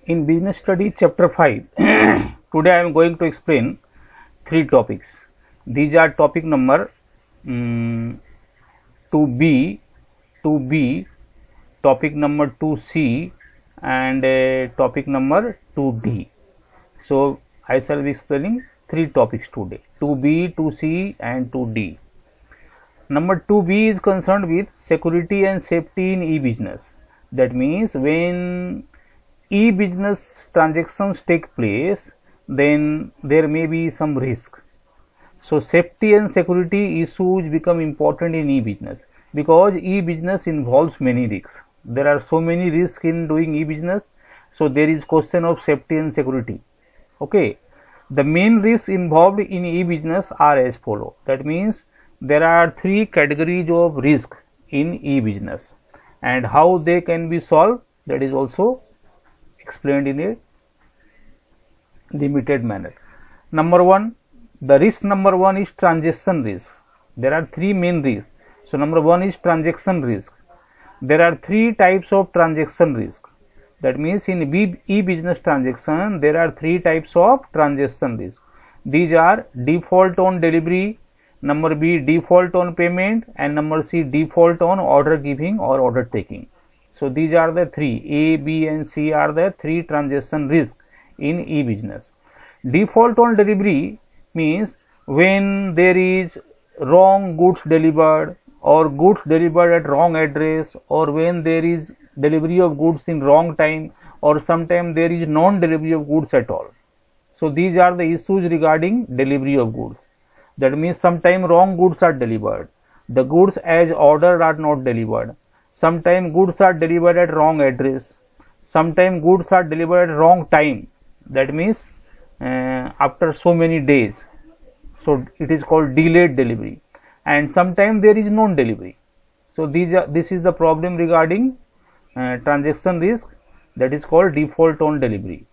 In business study chapter 5, today I am going to explain 3 topics. These are topic number 2b, 2b, topic number 2c and topic number 2d. So I shall be explaining 3 topics today, 2b, 2c and 2d. Number 2b is concerned with security and safety in e-business. That means when e-business transactions take place, then there may be some risk. So safety and security issues become important in e-business because e-business involves many risks. There are so many risks in doing e-business, so there is question of safety and security. Okay, the main risks involved in e-business are as follow. That means there are 3 categories of risk in e-business, and how they can be solved, that is also explained in a limited manner. Number 1, the risk number 1 is transaction risk. There are 3 main risks. So number 1 is transaction risk. There are 3 types of transaction risk. That means in e-business transaction there are 3 types of transaction risk. These are default on delivery, number B default on payment, and number C default on order giving or order taking. So these are the 3, A, B and C are the 3 transaction risk in e-business. Default on delivery means when there is wrong goods delivered or goods delivered at wrong address, or when there is delivery of goods in wrong time, or sometimes there is non-delivery of goods at all. So these are the issues regarding delivery of goods. That means sometimes wrong goods are delivered, the goods as ordered are not delivered, sometimes goods are delivered at wrong address, sometimes goods are delivered at wrong time, that means after so many days, so it is called delayed delivery, and sometimes there is non-delivery. So this is the problem regarding transaction risk, that is called default on delivery.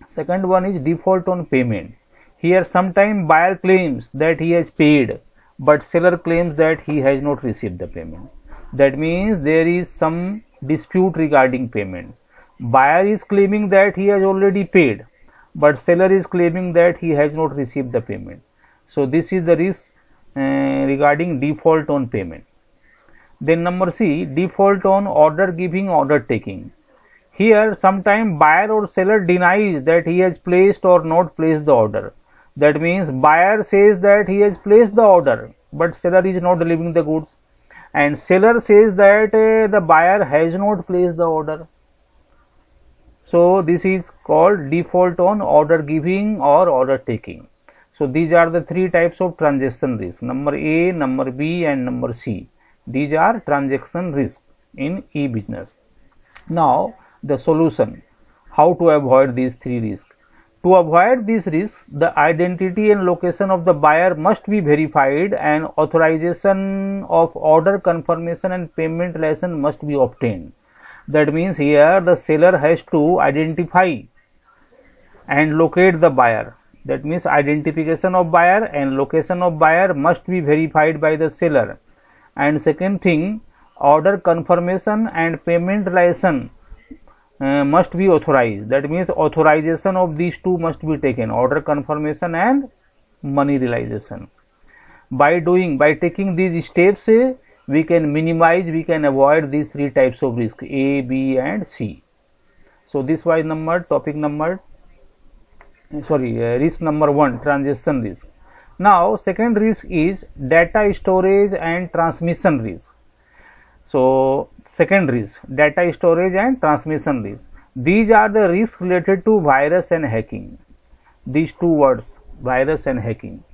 Second one is default on payment. Here sometime buyer claims that he has paid, but seller claims that he has not received the payment. That means there is some dispute regarding payment. Buyer is claiming that he has already paid, but seller is claiming that he has not received the payment. So this is the risk regarding default on payment. Then number C, default on order giving, order taking. Here sometime buyer or seller denies that he has placed or not placed the order. That means buyer says that he has placed the order, but seller is not delivering the goods, and seller says that the buyer has not placed the order. So this is called default on order giving or order taking. So these are the 3 types of transaction risk, number A, number B and number C. These are transaction risk in e-business. Now the solution, how to avoid these 3 risks. To avoid these risks, the identity and location of the buyer must be verified, and authorization of order confirmation and payment license must be obtained. That means here the seller has to identify and locate the buyer. That means identification of buyer and location of buyer must be verified by the seller. And second thing, order confirmation and payment license must be authorized. That means authorization of these 2 must be taken, order confirmation and money realization. By taking these steps, we can minimize, we can avoid these 3 types of risk, A, B and C. So this was risk number 1, transaction risk. Now second risk is data storage and transmission risk. So second risk, data storage and transmission risk. These are the risks related to virus and hacking. These 2 words, virus and hacking.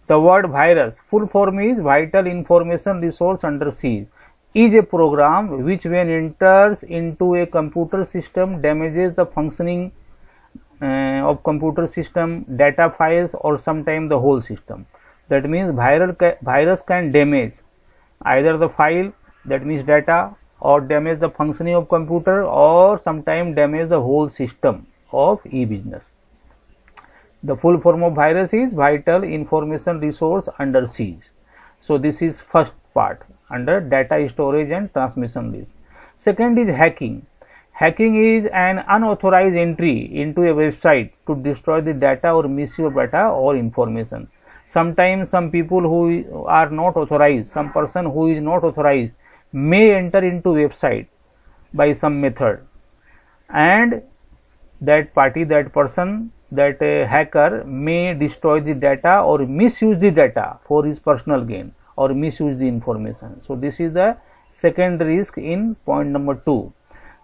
The word virus, full form is Vital Information Resource Under Siege, is a program which when enters into a computer system damages the functioning of computer system, data files or sometimes the whole system. That means virus can damage either the file, that means data, or damage the functioning of computer, or sometimes damage the whole system of e-business. The full form of virus is Vital Information Resource Under Siege. So this is first part under data storage and transmission risk. Second is hacking. Hacking is an unauthorized entry into a website to destroy the data or misuse data or information. Sometimes some people who are not authorized, some person who is not authorized may enter into website by some method, and that party, that person, that hacker may destroy the data or misuse the data for his personal gain or misuse the information. So this is the second risk in point number 2.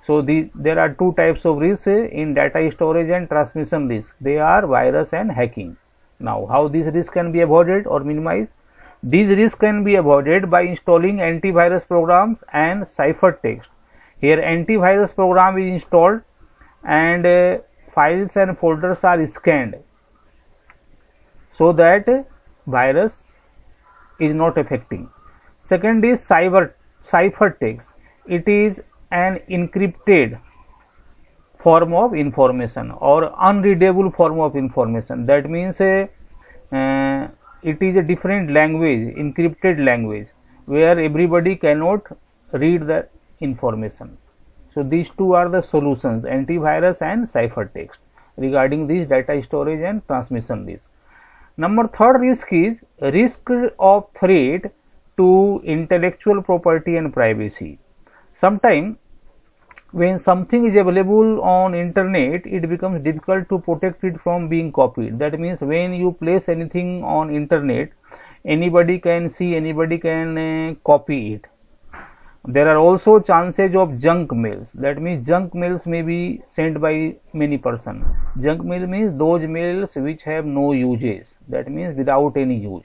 So there are two types of risks in data storage and transmission risk. They are virus and hacking. Now, how these risks can be avoided or minimized? These risks can be avoided by installing antivirus programs and ciphertext. Here antivirus program is installed and files and folders are scanned so that virus is not affecting. Second is ciphertext. It is an encrypted form of information or unreadable form of information. That means it is a different language, encrypted language, where everybody cannot read the information. So these two are the solutions, antivirus and ciphertext, regarding this data storage and transmission risk. Number third risk is risk of threat to intellectual property and privacy. Sometimes when something is available on internet, it becomes difficult to protect it from being copied. That means when you place anything on internet, anybody can see, anybody can copy it. There are also chances of junk mails. That means junk mails may be sent by many persons. Junk mail means those mails which have no uses. That means without any use.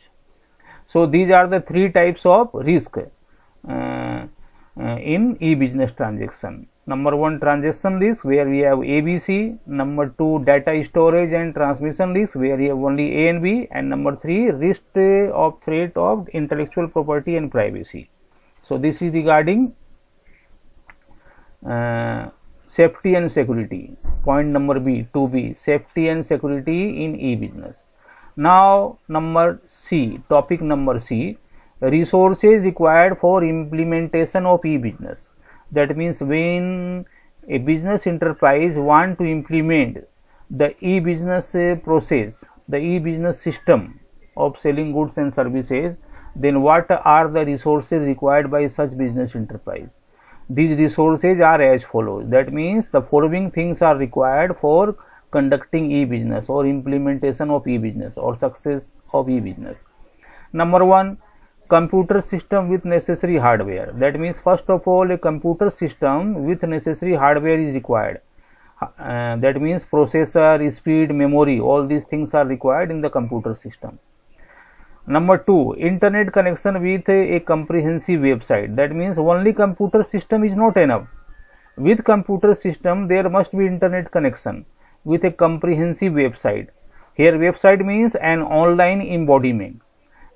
So these are the three types of risk in e-business transaction. Number 1, transaction risk, where we have ABC. Number 2, data storage and transmission risk, where we have only A and B. And number 3, risk of threat of intellectual property and privacy. So this is regarding safety and security. Point number B, 2B, safety and security in e-business. Now number C, topic number C, resources required for implementation of e-business. That means when a business enterprise want to implement the e-business process, the e-business system of selling goods and services, then what are the resources required by such business enterprise? These resources are as follows. That means the following things are required for conducting e-business or implementation of e-business or success of e-business. Number 1, computer system with necessary hardware. That means first of all, a computer system with necessary hardware is required. That means processor, speed, memory, all these things are required in the computer system. Number 2, internet connection with a comprehensive website. That means only computer system is not enough. With computer system there must be internet connection with a comprehensive website. Here website means an online embodiment,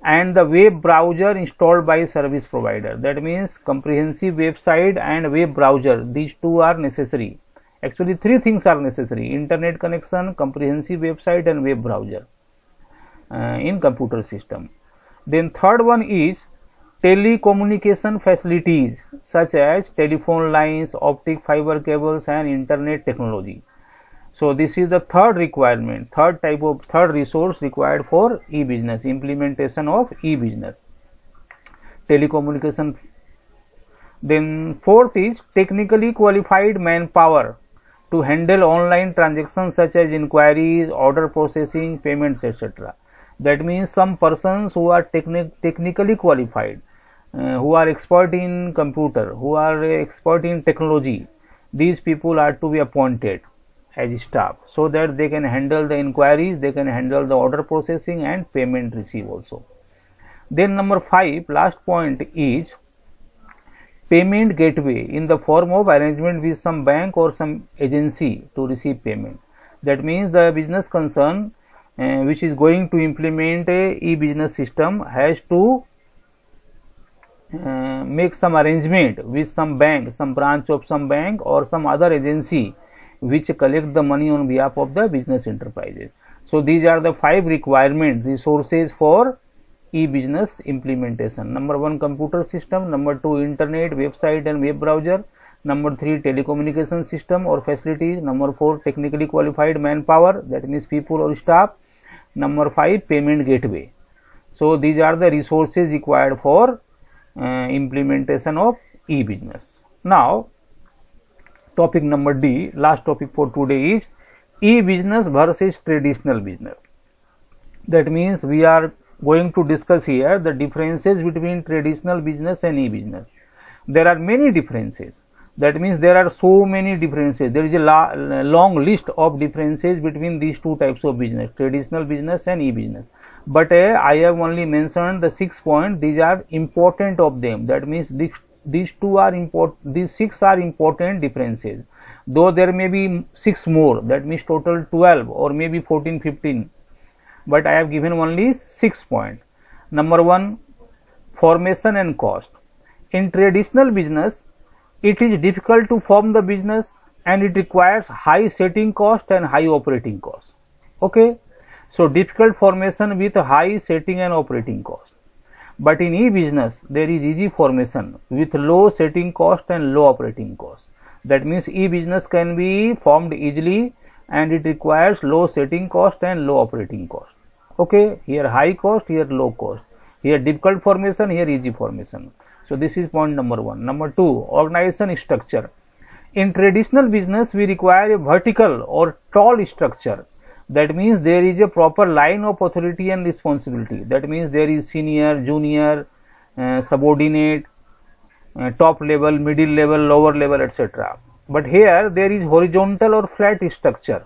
and the web browser installed by service provider. That means comprehensive website and web browser, these two are necessary. Actually 3 things are necessary: internet connection, comprehensive website and web browser in computer system. Then third one is telecommunication facilities such as telephone lines, optic fiber cables and internet technology. So this is the third requirement, third resource required for e-business, implementation of e-business, telecommunication. Then fourth is technically qualified manpower to handle online transactions such as inquiries, order processing, payments, etc. That means some persons who are technically qualified, who are expert in computer, who are expert in technology, these people are to be appointed as staff so that they can handle the inquiries, they can handle the order processing and payment receive also. Then number 5, last point is payment gateway in the form of arrangement with some bank or some agency to receive payment. That means the business concern which is going to implement a e-business system has to make some arrangement with some bank, some branch of some bank or some other agency which collect the money on behalf of the business enterprises. So these are the 5 requirements, resources for e-business implementation. Number 1, computer system. Number 2, internet, website and web browser. Number 3, telecommunication system or facilities. Number 4, technically qualified manpower, that means people or staff. Number 5, payment gateway. So these are the resources required for implementation of e-business. Now topic number D, last topic for today, is e-business versus traditional business. That means we are going to discuss here the differences between traditional business and e-business. There are many differences. That means there are so many differences. There is a long list of differences between these two types of business, traditional business and e-business. But I have only mentioned the 6 points. These are important of them. That means these 6 are important differences. Though there may be 6 more, that means total 12 or maybe 14, 15. But I have given only 6 points. Number 1, formation and cost. In traditional business, it is difficult to form the business and it requires high setting cost and high operating cost. Okay, so difficult formation with high setting and operating cost. But in e-business, there is easy formation with low setting cost and low operating cost. That means e-business can be formed easily and it requires low setting cost and low operating cost. Okay, here high cost, here low cost, here difficult formation, here easy formation. So this is point number 1. Number 2, organization structure. In traditional business, we require a vertical or tall structure. That means there is a proper line of authority and responsibility. That means there is senior, junior, subordinate, top level, middle level, lower level, etc. But here there is horizontal or flat structure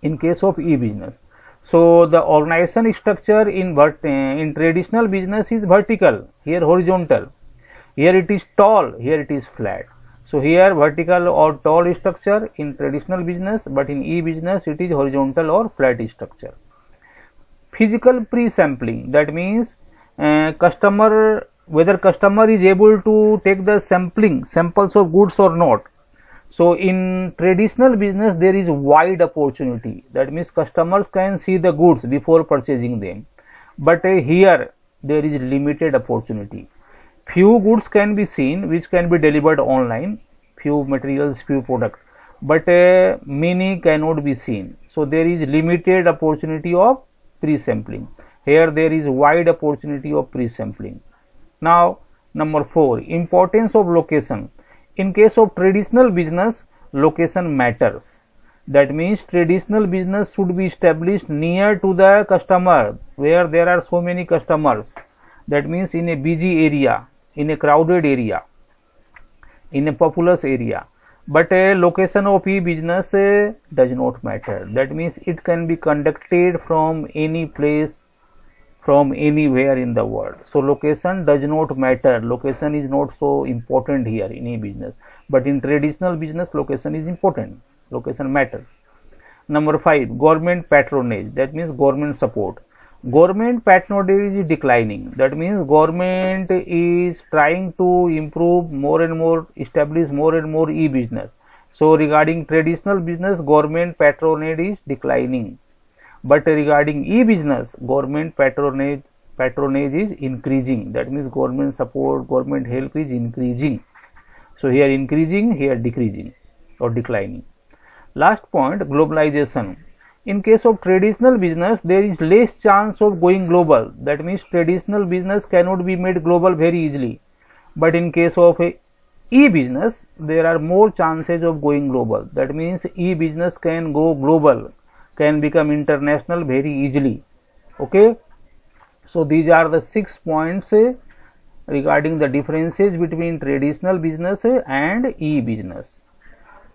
in case of e-business. So the organization structure in traditional business is vertical, here horizontal, here it is tall, here it is flat. So here vertical or tall structure in traditional business, but in e-business it is horizontal or flat structure. Physical pre-sampling, that means whether customer is able to take the samples of goods or not. So in traditional business there is wide opportunity. That means customers can see the goods before purchasing them. But here there is limited opportunity. Few goods can be seen which can be delivered online, few materials, few products, but many cannot be seen. So there is limited opportunity of pre-sampling. Here there is wide opportunity of pre-sampling. Now number 4, importance of location. In case of traditional business, location matters. That means traditional business should be established near to the customer, where there are so many customers. That means in a busy area, in a crowded area, in a populous area. But a location of e-business does not matter. That means it can be conducted from any place, from anywhere in the world. So location does not matter. Location is not so important here in e-business, but in traditional business location is important. Location matters. Number 5, government patronage. That means government support. Government patronage is declining. That means government is trying to improve more and more, establish more and more e-business. So regarding traditional business, government patronage is declining. But regarding e-business, government patronage is increasing. That means government support, government help is increasing. So here increasing, here decreasing or declining. Last point, globalization. In case of traditional business, there is less chance of going global. That means traditional business cannot be made global very easily. But in case of e-business, there are more chances of going global. That means e-business can go global, can become international very easily. Okay, so these are the 6 points regarding the differences between traditional business and e-business.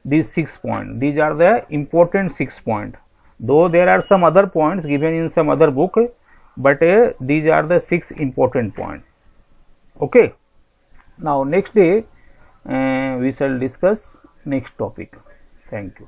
These 6 points, these are the important 6 points, though there are some other points given in some other book, but these are the 6 important points. Okay, now next day we shall discuss next topic. Thank you.